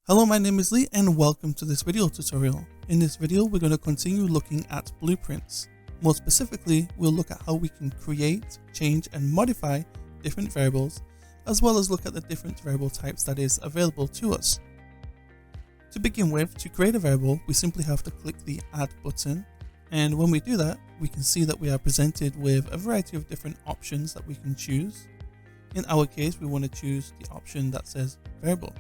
Hello, my name is Lee and welcome to this video tutorial. In this video, we're going to continue looking at blueprints. More specifically, we'll look at how we can create, change, and modify different variables, as well as look at the different variable types that is available to us. To begin with, to create a variable, we simply have to click the Add button. And when we do that, we can see that we are presented with a variety of different options that we can choose. In our case, we want to choose the option that says variable.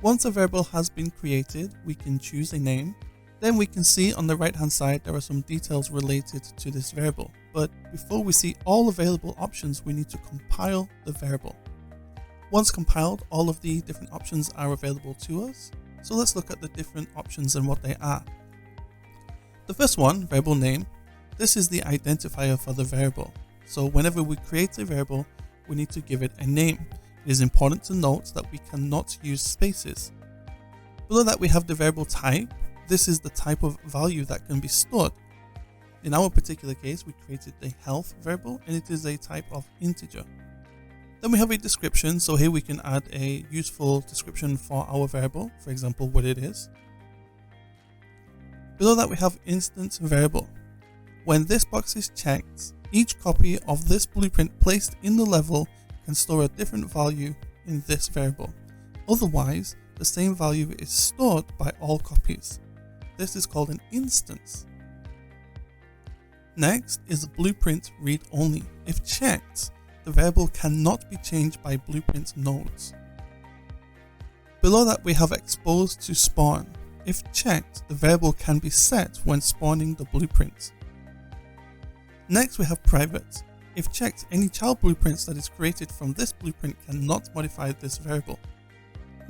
Once a variable has been created, we can choose a name. Then we can see on the right hand side there are some details related to this variable. But before we see all available options, we need to compile the variable. Once compiled, all of the different options are available to us. So let's look at the different options and what they are. The first one, variable name, this is the identifier for the variable. So whenever we create a variable, we need to give it a name. It is important to note that we cannot use spaces. Below that we have the variable type. This is the type of value that can be stored. In our particular case, we created a health variable and it is a type of integer. Then we have a description, so here we can add a useful description for our variable, for example what it is. Below that we have instance variable. When this box is checked, each copy of this blueprint placed in the level can store a different value in this variable. Otherwise, the same value is stored by all copies. This is called an instance. Next is blueprint read only. If checked, the variable cannot be changed by blueprint nodes. Below that we have exposed to spawn. If checked, the variable can be set when spawning the blueprint. Next we have private. If checked, any child blueprints that is created from this blueprint cannot modify this variable.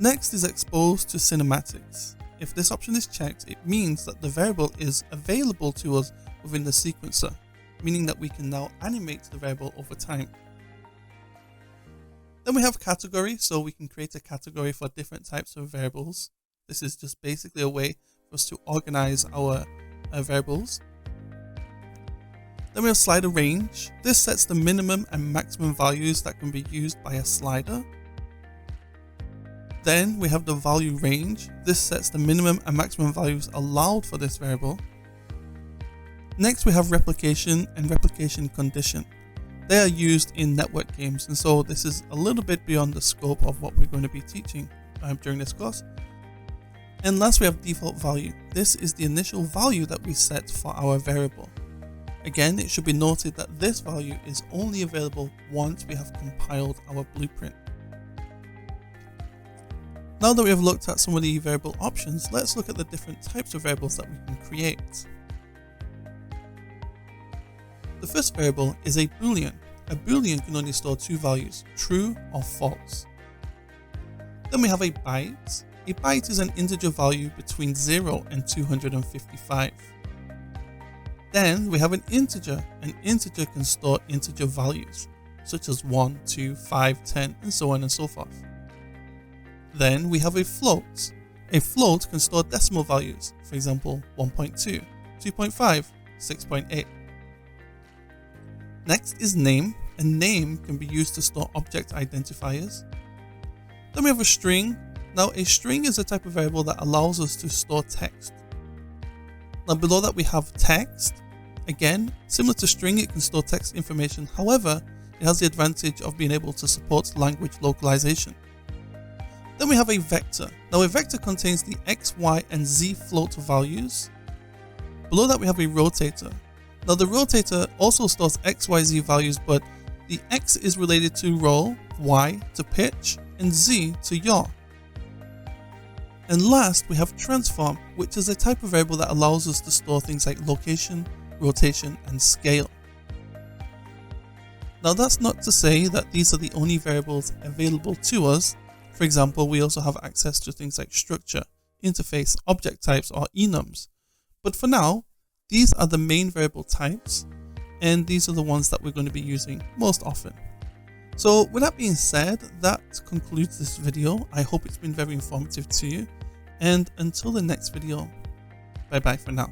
Next is exposed to cinematics. If this option is checked, it means that the variable is available to us within the sequencer, meaning that we can now animate the variable over time. Then we have category, so we can create a category for different types of variables. This is just basically a way for us to organize our variables. Then we have slider range. This sets the minimum and maximum values that can be used by a slider. Then we have the value range. This sets the minimum and maximum values allowed for this variable. Next we have replication and replication condition. They are used in network games, and so this is a little bit beyond the scope of what we're going to be teaching during this course. And last we have default value. This is the initial value that we set for our variable. Again, it should be noted that this value is only available once we have compiled our blueprint. Now that we have looked at some of the variable options, let's look at the different types of variables that we can create. The first variable is a boolean. A boolean can only store two values, true or false. Then we have a byte. A byte is an integer value between 0 and 255. Then we have an integer. An integer can store integer values, such as 1, 2, 5, 10, and so on and so forth. Then we have a float. A float can store decimal values, for example 1.2, 2.5, 6.8. Next is name. A name can be used to store object identifiers. Then we have a string. Now a string is a type of variable that allows us to store text. Now below that we have text. Again, similar to string, it can store text information. However, it has the advantage of being able to support language localization. Then we have a vector. Now a vector contains the x, y, and z float values. Below that we have a rotator. Now the rotator also stores x, y, z values, but the x is related to roll, y to pitch, and z to yaw. And last, we have transform, which is a type of variable that allows us to store things like location, rotation, and scale. Now that's not to say that these are the only variables available to us. For example, we also have access to things like structure, interface, object types, or enums. But for now, these are the main variable types, and these are the ones that we're going to be using most often. So with that being said, that concludes this video. I hope it's been very informative to you. And until the next video, bye bye for now.